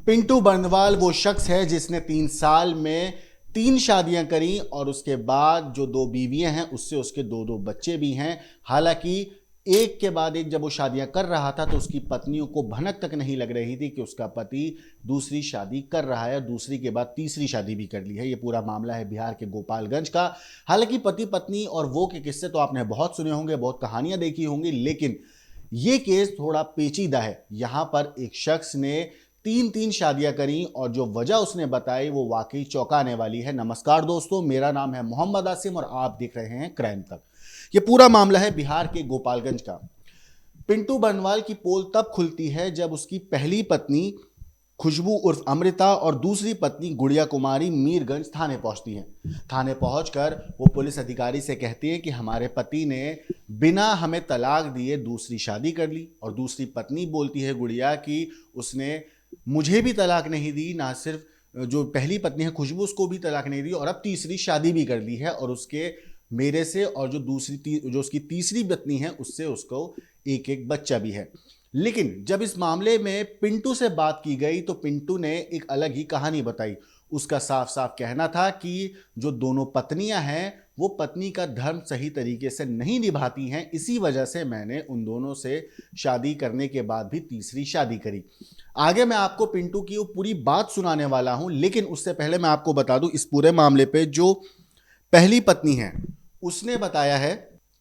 पिंटू बर्नवाल वो शख्स है जिसने 3 साल में 3 शादियां करी और उसके बाद जो 2 बीवियां हैं उससे उसके 2 बच्चे भी हैं। हालांकि एक के बाद एक जब वो शादियां कर रहा था तो उसकी पत्नियों को भनक तक नहीं लग रही थी कि उसका पति दूसरी शादी कर रहा है, दूसरी के बाद तीसरी शादी भी कर ली है। ये पूरा मामला है बिहार के गोपालगंज का। हालांकि पति पत्नी और वो के किस्से तो आपने बहुत सुने होंगे, बहुत कहानियां देखी होंगी, लेकिन ये केस थोड़ा पेचीदा है। यहां पर एक शख्स ने 3 शादियां करी और जो वजह उसने बताई वो वाकई चौंकाने वाली है। नमस्कार दोस्तों, मेरा नाम है मोहम्मद आसिम और आप देख रहे हैं क्राइम तक। ये पूरा मामला है बिहार के गोपालगंज का। पिंटू बर्नवाल की पोल तब खुलती है जब उसकी पहली पत्नी खुशबू उर्फ अमृता और दूसरी पत्नी गुड़िया कुमारी मीरगंज थाने पहुंचती हैं। थाने पहुंचकर वो पुलिस अधिकारी से कहती हैं कि हमारे पति ने बिना हमें तलाक दिए दूसरी शादी कर ली। और दूसरी पत्नी बोलती है गुड़िया कि उसने मुझे भी तलाक नहीं दी, ना सिर्फ जो पहली पत्नी है खुशबू उसको भी तलाक नहीं दी और अब तीसरी शादी भी कर ली है और उसके मेरे से और जो जो उसकी तीसरी पत्नी है उससे उसको एक एक बच्चा भी है। लेकिन जब इस मामले में पिंटू से बात की गई तो पिंटू ने एक अलग ही कहानी बताई। उसका साफ साफ कहना था कि जो दोनों पत्नियां हैं वो पत्नी का धर्म सही तरीके से नहीं निभाती हैं, इसी वजह से मैंने उन दोनों से शादी करने के बाद भी तीसरी शादी करी। आगे मैं आपको पिंटू की वो पूरी बात सुनाने वाला हूं, लेकिन उससे पहले मैं आपको बता दूं इस पूरे मामले पे जो पहली पत्नी है उसने बताया है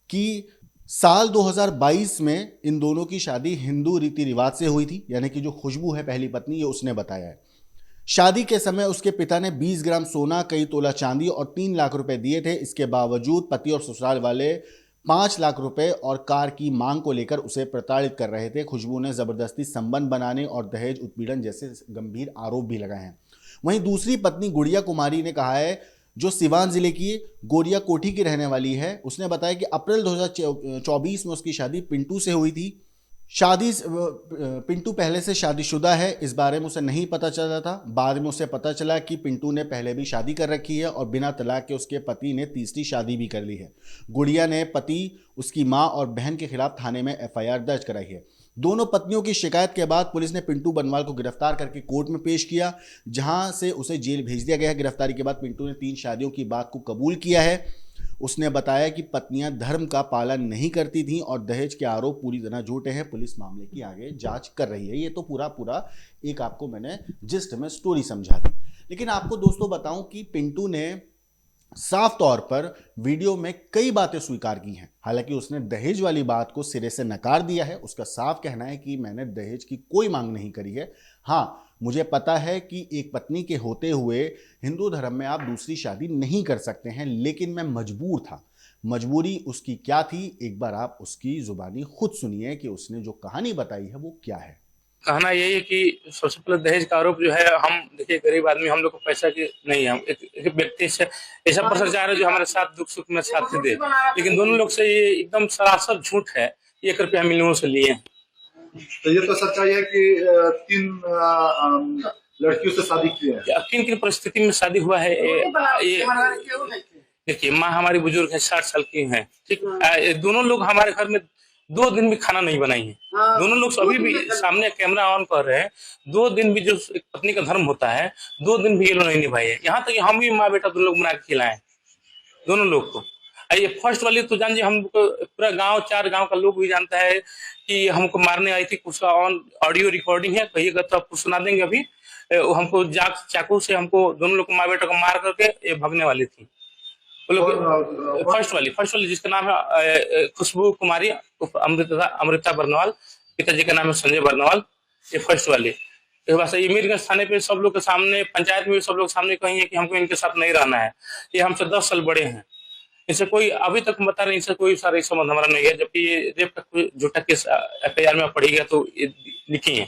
कि साल 2022 में इन दोनों की शादी हिंदू रीति रिवाज से हुई थी। यानी कि जो खुशबू है पहली पत्नी, ये उसने बताया है। शादी के समय उसके पिता ने 20 ग्राम सोना, कई तोला चांदी और 3 लाख रुपए दिए थे। इसके बावजूद पति और ससुराल वाले 5 लाख रुपए और कार की मांग को लेकर उसे प्रताड़ित कर रहे थे। खुशबू ने जबरदस्ती संबंध बनाने और दहेज उत्पीड़न जैसे गंभीर आरोप भी लगाए हैं। वहीं दूसरी पत्नी गुड़िया कुमारी ने कहा है, जो सिवान जिले की गोरिया कोठी की रहने वाली है, उसने बताया कि अप्रैल 2024 में उसकी शादी पिंटू से हुई थी। पिंटू पहले से शादीशुदा है, इस बारे में उसे नहीं पता चला था। बाद में उसे पता चला कि पिंटू ने पहले भी शादी कर रखी है और बिना तलाक के उसके पति ने तीसरी शादी भी कर ली है। गुड़िया ने पति, उसकी मां और बहन के खिलाफ थाने में एफआईआर दर्ज कराई है। दोनों पत्नियों की शिकायत के बाद पुलिस ने पिंटू बर्नवाल को गिरफ्तार करके कोर्ट में पेश किया, जहां से उसे जेल भेज दिया गया है। गिरफ्तारी के बाद पिंटू ने 3 शादियों की बात को कबूल किया है। उसने बताया कि पत्नियां धर्म का पालन नहीं करती थीं और दहेज के आरोप पूरी तरह झूठे हैं। पुलिस मामले की आगे जांच कर रही है। ये तो पूरा एक आपको मैंने जिस्ट में स्टोरी समझा दी, लेकिन आपको दोस्तों बताऊं कि पिंटू ने साफ तौर पर वीडियो में कई बातें स्वीकार की हैं। हालांकि उसने दहेज वाली बात को सिरे से नकार दिया है। उसका साफ कहना है कि मैंने दहेज की कोई मांग नहीं करी है। हाँ, मुझे पता है कि एक पत्नी के होते हुए हिंदू धर्म में आप दूसरी शादी नहीं कर सकते हैं, लेकिन मैं मजबूर था। मजबूरी उसकी क्या थी, एक बार आप उसकी जुबानी खुद सुनिए कि उसने जो कहानी बताई है वो क्या है। कहना यही है कि सबसे पहले दहेज का आरोप जो है, हम देखिए गरीब आदमी, हम लोग को पैसा की नहीं है। हम एक व्यक्ति से ऐसा पर्सन चाह रहे जो हमारे साथ दुख सुख में साथ दे, लेकिन दोनों लोग से ये एकदम सरासर झूठ है। 1 रुपया हम इन लोगों से लिए। तो ये तो सच्चाई है कि 3 लड़कियों से शादी की है। किन किन परिस्थिति में शादी हुआ है ये देखिए। माँ हमारी बुजुर्ग है, 60 साल की है, ठीक। दोनों लोग हमारे घर में 2 दिन भी खाना नहीं बनाई है। दोनों लोग अभी भी सामने कैमरा ऑन कर रहे हैं। 2 दिन भी जो एक पत्नी का धर्म होता है, 2 दिन भी ये लोग नहीं निभाए है। यहाँ तक हम भी माँ बेटा दोनों लोग बना के खिलाए दोनों लोग को। ये फर्स्ट वाली तो जान जी, हमको पूरा गांव, 4 गांव का लोग भी जानता है कि हमको मारने आई थी। उसका ऑन ऑडियो रिकॉर्डिंग है, कहिएगा तो आपको सुना देंगे। अभी हमको चाकू से हमको दोनों लोग को माँ बेटा को मार करके ये भगने वाली थी वो लोग। फर्स्ट वाली जिसका नाम है खुशबू कुमारी अमृता बर्नवाल, पिताजी का नाम है संजय बर्नवाल। ये फर्स्ट वाली ये मीरगंज थाने पे सब लोग के सामने, पंचायत में भी सब लोग सामने कहेंगे कि हमको इनके साथ नहीं रहना है। ये हमसे 10 साल बड़े हैं। इनसे कोई अभी तक बता रहे, इनसे कोई सारा संबंध हमारा नहीं है। जबकि ये रेप का कोई झूठा केस एफआईआर में पढ़ेगा तो ये लिखी है,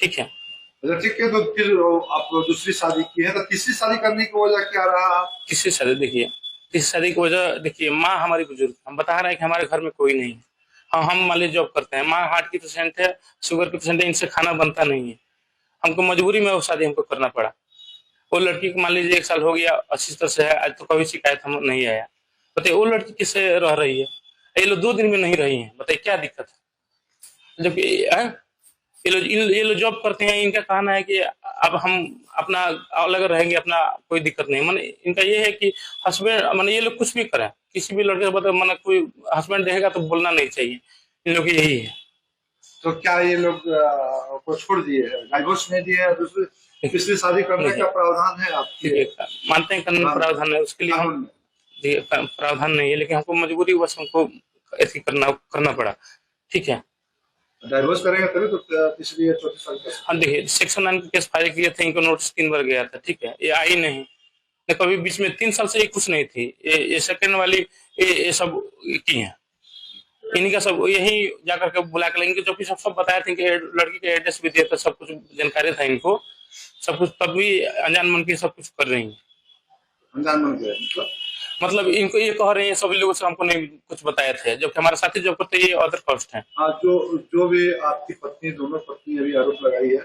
ठीक है। अच्छा ठीक है, तो फिर आप दूसरी शादी की है, तो तीसरी शादी करने की वजह क्या रहा? तीसरी शादी देखिए, तीसरी शादी की वजह देखिए, माँ हमारी बुजुर्ग, हम बता रहे हैं कि हमारे घर में कोई नहीं है। हाँ, हम मान लीजिए जॉब करते हैं, माँ हार्ट की पेशेंट है, शुगर की पेशेंट है, इनसे खाना बनता नहीं है। हमको मजबूरी में वो शादी हमको करना पड़ा। वो लड़की को मान लीजिए 1 साल हो गया, अच्छी तरह से है, आज तो कभी शिकायत हम नहीं आया। बताइए वो लड़की किससे रह रही है? ये लोग 2 दिन में नहीं रही है, बताइए क्या दिक्कत है? जबकि ये लोग जॉब करते हैं। इनका कहना है कि अब हम अपना अलग रहेंगे, अपना कोई दिक्कत नहीं। माने इनका ये है कि हस्बैंड, माने ये लोग कुछ भी करें, किसी भी लड़के से बता, माने कोई हस्बैंड देखेगा तो बोलना नहीं चाहिए, इन लोग की यही है। तो क्या ये लोग को छोड़ दिए हैं, डाइवोर्स नहीं दिए हैं, दूसरी शादी करने नहीं। का प्रावधान है आपके देखिए, मानते हैं कानून प्रावधान है, उसके लिए कानून हम में? जी, प्रावधान नहीं है, लेकिन हमको मजबूरी बस हमको ऐसी करना पड़ा। ठीक है। डाइवोर्स करेंगे तभी तो तीसरी या चौथी शादी कर सकते हाँ देखिए, सेक्शन 9 के केस फाइल किए थे, इनको नोटिस 3 बार गया था। ठीक है, ये आई नहीं, ये कभी बीच में 3 साल से ये कुछ नहीं थी। ये सेकंड वाली ये सब की है, इन्हीं का सब यही जाकर के बुला के लेंगे, जो कि सब बताए थे कि लड़की के एड्रेस भी दिया था, सब कुछ जानकारी था इनको, सब कुछ, तब भी अनजान मन के सब कुछ कर रही है। हैं। अनजान बन गए मतलब इनको ये कह रहे हैं सभी लोगों से, हमको नहीं कुछ बताए थे, जबकि हमारे साथी जो करते ये अदर कास्ट है। हाँ, जो भी आपकी पत्नी, दोनों पत्नी अभी आरोप लगाई है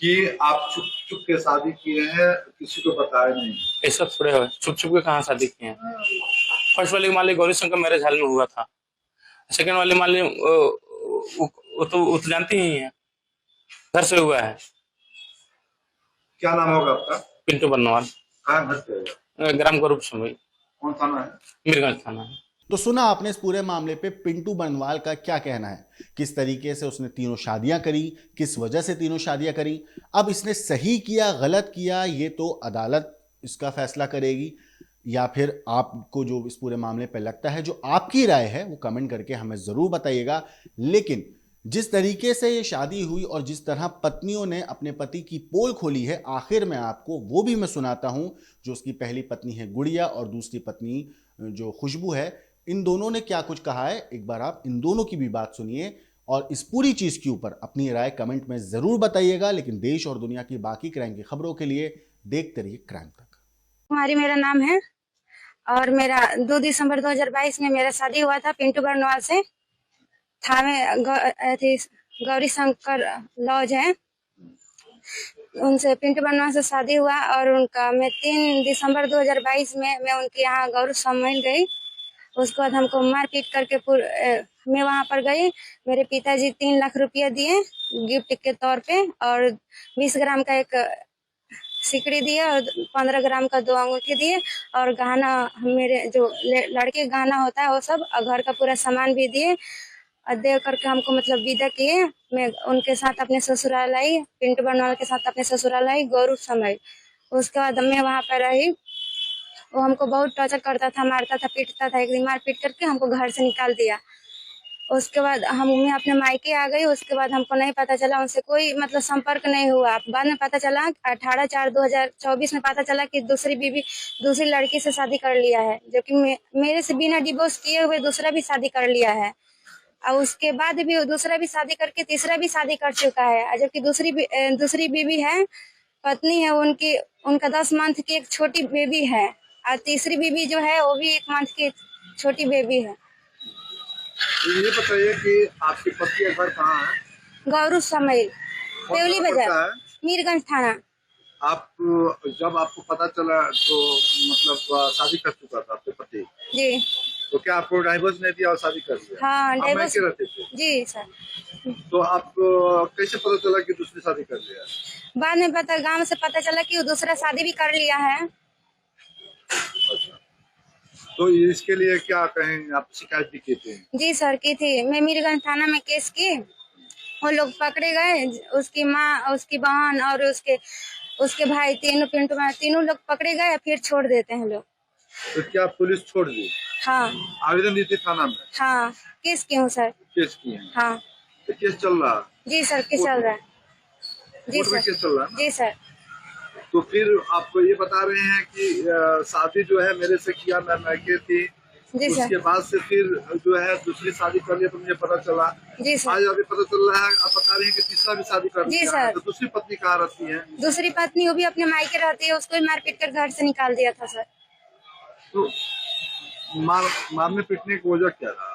कि आप चुप चुप के शादी किए हैं, किसी को बताया नहीं। ऐसा थोड़े है, छुप छुप के कहाँ शादी किए हैं। फर्स्ट वाली मान ली गौरी शंकर मैरिज हाल में हुआ था, सेकंड वाली मान ली वो तो जानती ही है, घर से हुआ है। क्या नाम होगा आपका? पिंटू बर्नवाल, कहाँ घर से है? ग्राम गौरव समय, कौन थाना है? मीरगंज थाना है। तो सुना आपने इस पूरे मामले पे पिंटू बर्नवाल का क्या कहना है, किस तरीके से उसने तीनों शादियां करी, किस वजह से तीनों शादियां करी। अब इसने सही किया गलत किया ये तो अदालत इसका फैसला करेगी, या फिर आपको जो इस पूरे मामले पे लगता है, जो आपकी राय है वो कमेंट करके हमें ज़रूर बताइएगा। लेकिन जिस तरीके से ये शादी हुई और जिस तरह पत्नियों ने अपने पति की पोल खोली है, आखिर में आपको वो भी मैं सुनाता हूं, जो उसकी पहली पत्नी है गुड़िया और दूसरी पत्नी जो खुशबू है, इन दोनों ने क्या कुछ कहा है। एक बार आप इन दोनों की भी बात सुनिए और इस पूरी चीज़ के ऊपर अपनी राय कमेंट में ज़रूर बताइएगा। लेकिन देश और दुनिया की बाकी क्राइम की खबरों के लिए देखते रहिए क्राइम तक। कुमारी मेरा नाम है और मेरा 2 दिसंबर 2022 में मेरा शादी हुआ था पिंटू बर्नवाल से। थावे गौरी शंकर लॉज है, उनसे पिंटू बर्नवाल से शादी हुआ और उनका मैं 3 दिसंबर 2022 में मैं उनके यहाँ गौरव सम्मेलन गई। उसके बाद हमको मारपीट करके मैं वहाँ पर गई। मेरे पिताजी 3 लाख रुपया दिए गिफ्ट के तौर पे और 20 ग्राम का एक सिकड़ी दिए और 15 ग्राम का 2 अंगूठी दिए और गहना, मेरे जो लड़के गहना होता है वो सब, और घर का पूरा सामान भी दिए और दे करके हमको मतलब विदा किए। मैं उनके साथ अपने ससुराल आई, पिंटू बर्नवाल के साथ अपने ससुराल आई गौरव समय। उसके बाद मैं वहाँ पर रही, वो हमको बहुत टॉर्चर करता था, मारता था, पीटता था। एक दिन मार पीट करके हमको घर से निकाल दिया। उसके बाद मैं अपने मायके आ गई। उसके बाद हमको नहीं पता चला, उनसे कोई मतलब संपर्क नहीं हुआ। बाद में पता चला 18/4/2024 में पता चला कि दूसरी लड़की से शादी कर लिया है, जो कि मेरे से बिना डिवोर्स किए हुए दूसरा भी शादी कर लिया है। और उसके बाद भी दूसरा भी शादी करके तीसरा भी शादी कर चुका है, जबकि दूसरी बीवी है, पत्नी है उनका 10 मंथ की एक छोटी बेबी है और तीसरी बीवी जो है वो भी 1 मंथ की छोटी बेबी है। ये बताइए कि आपकी पति का घर कहाँ है? गौरव समय, देवली बाजार, है? मीरगंज थाना। आप जब आपको पता चला तो मतलब शादी कर चुका था आपके पति? जी। तो क्या आपको डाइवोर्स नहीं दिया और शादी कर दिया? हाँ, आप डाइवोर्स मायके रहते थे? जी सर। तो आप कैसे पता चला कि दूसरी शादी कर लिया? बाद में गांव से पता चला कि वो दूसरा शादी भी कर लिया है। अच्छा, तो इसके लिए क्या कहें, आप शिकायत भी की थी? जी सर, की थी। मैं मीरगंज थाना में केस की, वो लोग पकड़े गए, उसकी माँ, उसकी बहन और उसके भाई, तीनों लोग पकड़े गए, फिर छोड़ देते हैं लोग। तो क्या पुलिस छोड़ दी? हाँ। आवेदन दी थी थाना में? हाँ, केस की हूँ सर। केस की है? हाँ तो केस चल रहा? जी सर, केस चल रहा है। जी कोर्ट में सर। केस चल रहा है ना? जी सर। तो फिर आपको ये बता रहे हैं कि शादी जो है मेरे से किया, मैं मायके थी, जी सर। उसके बाद से फिर जो है दूसरी शादी कर लिया तो मुझे पता चला। जी सर। आज अभी पता चल रहा है, आप बता रहे हैं कि तीसरा भी शादी कर जी लिया सर। है। तो दूसरी पत्नी कहाँ रहती है? दूसरी पत्नी वो भी अपने मायके रहती है, उसको भी मार पीट कर घर से निकाल दिया था सर। तो मारने पीटने की वजह क्या रहा?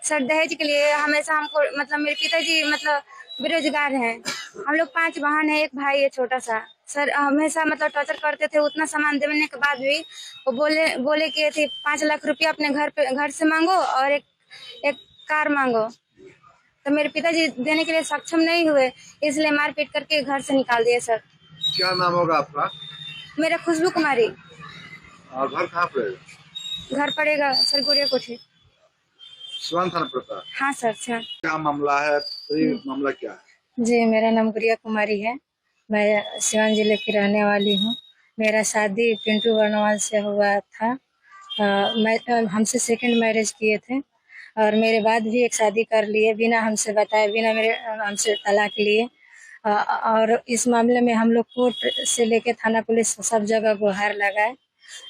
सर दहेज के लिए हमेशा हमको, मतलब मेरे पिताजी मतलब बेरोजगार हैं, हम लोग 5 बहन है, एक भाई है छोटा सा। सर हमेशा मतलब टॉर्चर करते थे। उतना सामान देने के बाद भी वो बोले कि थे 5 लाख रुपया अपने घर से मांगो और एक कार मांगो। तो मेरे पिताजी देने के लिए सक्षम नहीं हुए, इसलिए मारपीट करके घर से निकाल दिए सर। क्या नाम होगा आपका? मेरा खुशबू कुमारी। और घर कहाँ पे है? घर पड़ेगा सर गुड़िया कोठी। सिवान थाना पड़ता है। हाँ सर सर। क्या मामला है? ये मामला क्या है? जी मेरा नाम गुड़िया कुमारी है, मैं सिवान जिले की रहने वाली हूँ। मेरा शादी पिंटू बर्नवाल से हुआ था। हमसे सेकंड मैरिज किए थे और मेरे बाद भी एक शादी कर लिए बिना हमसे बताए, बिना हमसे तलाक लिए। और इस मामले में हम लोग कोर्ट से लेके थाना पुलिस सब जगह गुहार लगाए,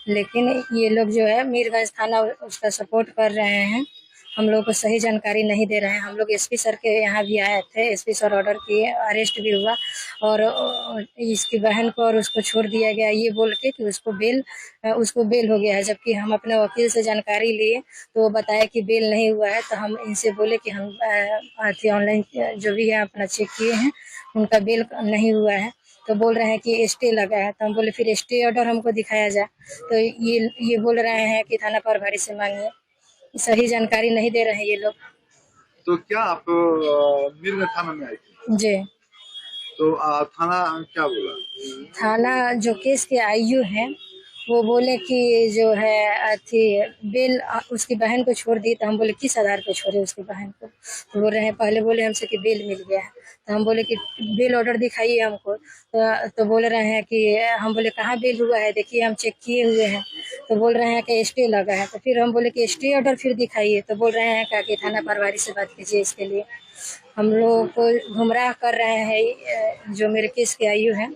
लेकिन ये लोग जो है मीरगंज थाना उसका सपोर्ट कर रहे हैं, हम लोग को सही जानकारी नहीं दे रहे हैं। हम लोग एसपी सर के यहाँ भी आए थे, एसपी सर ऑर्डर किए, अरेस्ट भी हुआ और इसकी बहन को और उसको छोड़ दिया गया ये बोल के कि उसको बेल हो गया है। जबकि हम अपने वकील से जानकारी लिए तो वो बताया कि बेल नहीं हुआ है। तो हम इनसे बोले कि हम ऑनलाइन जो भी है अपना चेक किए हैं, उनका बेल नहीं हुआ है। तो बोल रहे हैं कि स्टे लगा है। तो हम बोले फिर स्टे ऑर्डर हमको दिखाया जाए। तो ये बोल रहे हैं कि थाना प्रभारी से मांगिए, सही जानकारी नहीं दे रहे हैं ये लोग। तो क्या आप मीरगंज थाना में आए थे? जी। तो थाना क्या बोला? थाना जो केस के आईयू हैं वो बोले कि जो है अथी बेल उसकी बहन को छोड़ दी। तो हम बोले किस आधार पे छोड़े उसकी बहन को? तो बोल रहे हैं पहले बोले हमसे कि बेल मिल गया है। तो हम बोले कि बेल ऑर्डर दिखाइए हमको। तो बोल रहे हैं कि हम बोले कहाँ बेल हुआ है, देखिए हम चेक किए हुए हैं। तो बोल रहे हैं कि स्टे लगा है। तो फिर हम बोले कि स्टे ऑर्डर फिर दिखाइए। तो बोल रहे हैं कि थाना प्रभारी से बात कीजिए इसके लिए। हम लोग को गुमराह कर रहे हैं जो मेरे केस के आयु है,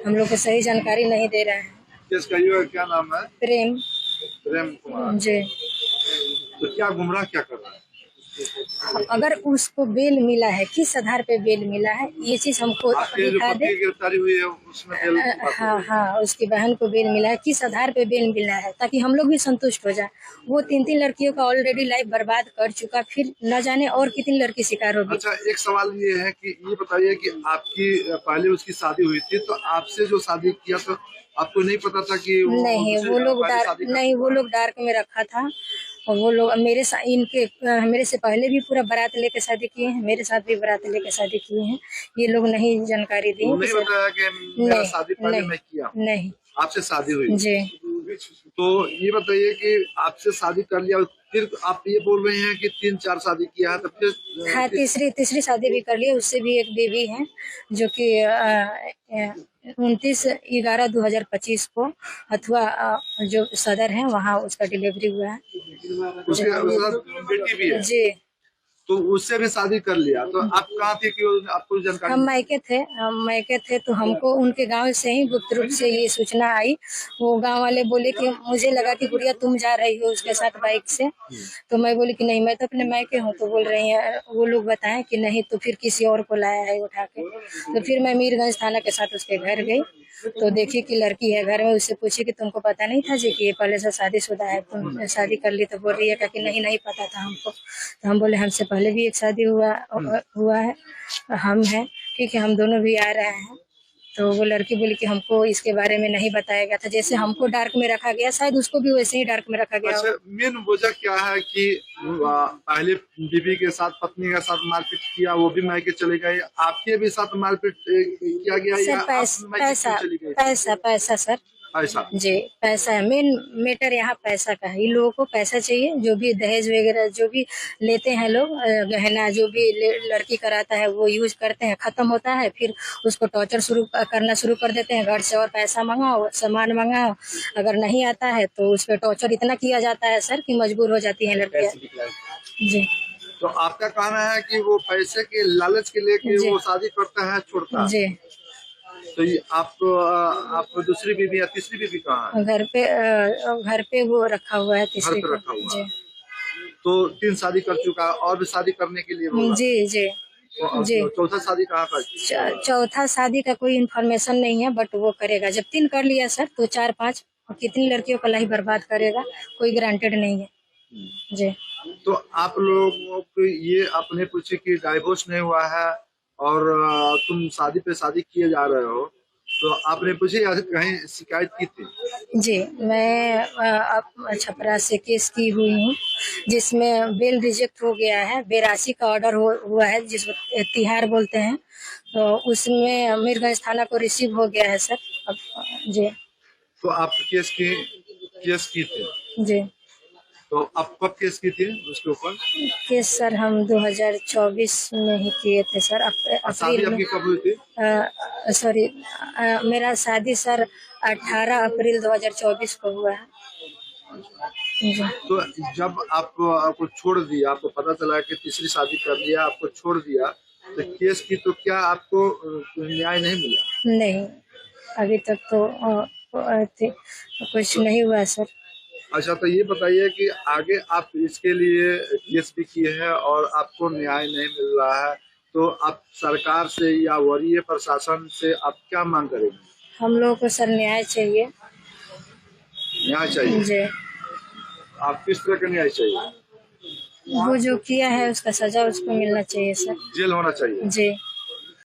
हम लोग को सही जानकारी नहीं दे रहे हैं। केस का आयु क्या नाम है? प्रेम कुमार जी। तो क्या गुमराह क्या कर रहा है? अगर उसको बेल मिला है, किस आधार पे बेल मिला है ये चीज हमको दिखा दे। गिरफ्तारी हुई है उसमें बेल हाँ उसकी बहन को बेल मिला है, किस आधार पे बेल मिला है, ताकि हम लोग भी संतुष्ट हो जाए। वो 3 लड़कियों का ऑलरेडी लाइफ बर्बाद कर चुका, फिर न जाने और कितनी लड़की शिकार होगी। अच्छा, एक सवाल ये है कि ये बताइए कि आपकी पहले उसकी शादी हुई थी, तो आपसे जो शादी किया तो आपको नहीं पता था कि नहीं वो लोग डार्क में रखा था। और वो लोग मेरे से पहले भी पूरा बारात लेके शादी किए हैं, मेरे साथ भी बारात लेके शादी किए हैं। ये लोग नहीं जानकारी दी। नहीं बताया कि मेरा शादी पहले मैं किया? नहीं, आपसे शादी हुई जी। तो ये बताइए कि आपसे शादी कर लिया, फिर आप ये बोल रहे हैं कि 3-4 शादी किया है, तो फिर हाँ तीसरी शादी भी कर ली, उससे भी एक बेबी है जो कि 29/11/2025 को अथवा जो सदर है वहाँ उसका डिलीवरी हुआ है। उसके बेटी भी है जी। तो उससे भी शादी कर लिया। तो आप कहाँ थे कि आपको जानकारी? हम मायके थे तो हमको उनके गांव से ही गुप्त रूप से ये सूचना आई। वो गांव वाले बोले कि मुझे लगा कि गुड़िया तुम जा रही हो उसके साथ बाइक से। तो मैं बोली कि नहीं मैं तो अपने मायके हूँ। तो बोल रही हैं वो लोग बताएं कि नहीं तो फिर किसी और को लाया है उठा के। तो फिर मैं मीरगंज थाना के साथ उसके घर गई तो देखी कि लड़की है घर में। उससे पूछी कि तुमको पता नहीं था जी कि ये पहले से शादीशुदा है, तुम शादी कर ली? तो बोल रही है कि नहीं पता था हमको। तो हम बोले हमसे पहले भी एक शादी हुआ है, हम हैं ठीक है, हम दोनों भी आ रहे हैं। तो वो लड़की बोली कि हमको इसके बारे में नहीं बताया गया था, जैसे हमको डार्क में रखा गया शायद उसको भी वैसे ही डार्क में रखा गया। अच्छा, मेन वजह क्या है कि पहले बीवी के साथ पत्नी के साथ मारपीट किया, वो भी मायके चले गए, आपके भी साथ मारपीट किया गया या पैसा सर? पैसा जी पैसा है, मेन मैटर यहाँ पैसा का है। इन लोगों को पैसा चाहिए, जो भी दहेज वगैरह जो भी लेते हैं लोग, गहना जो भी लड़की कराता है वो यूज करते हैं, खत्म होता है फिर उसको टॉर्चर करना शुरू कर देते हैं। घर से और पैसा मंगाओ, सामान मंगाओ, अगर नहीं आता है तो उस पर टॉर्चर इतना किया जाता है सर कि मजबूर हो जाती है लड़कियाँ। जी। तो आपका कहना है कि वो पैसे के लालच के लेके वो शादी करता है, छोड़ता है? जी। तो ये आपको दूसरी बीवी या तीसरी बीवी कहाँ है? घर पे वो रखा हुआ है, तीसरी घर पे रखा हुआ है। तो 3 शादी कर चुका है और भी शादी करने के लिए बोला? जी। चौथा शादी कहाँ का? चौथा शादी का कोई इन्फॉर्मेशन नहीं है, बट वो करेगा। जब 3 कर लिया सर तो 4-5 कितनी लड़कियों का लाइफ बर्बाद करेगा, कोई गारंटेड नहीं है। जी। तो आप लोगों को ये आपने पूछे कि डाइवोर्स नहीं हुआ है और तुम शादी पे शादी किए जा रहे हो, तो आपने पूछे या कहीं शिकायत की थी? जी, मैं छपरा से केस की हुई हूँ, जिसमें बेल रिजेक्ट हो गया है। 82 का ऑर्डर हुआ है, जिसको तिहार बोलते हैं, तो उसमें मीरगंज थाना को रिसीव हो गया है सर। अब जी तो आप केस की थी? जी तो आप कब केस की थी उसके ऊपर? केस सर हम 2024 में ही किए थे सर। शादी अप्रैल आपकी में, कब हुई थी? सॉरी, मेरा शादी सर 18 अप्रैल 2024 को हुआ है। जी तो जब आपको छोड़ दिया, आपको पता चला कि तीसरी शादी कर लिया, आपको छोड़ दिया, तो केस की, तो क्या आपको न्याय नहीं मिला? नहीं, अभी तक तो कुछ नहीं हुआ सर। अच्छा, तो ये बताइए कि आगे आप इसके लिए केस भी किए हैं और आपको न्याय नहीं मिल रहा है, तो आप सरकार से या वरीय प्रशासन से आप क्या मांग करेंगे? हम लोगों को सर न्याय चाहिए। न्याय चाहिए? जी, आप किस तरह का न्याय चाहिए? वो जो किया है उसका सजा उसको मिलना चाहिए सर। जेल होना चाहिए? जी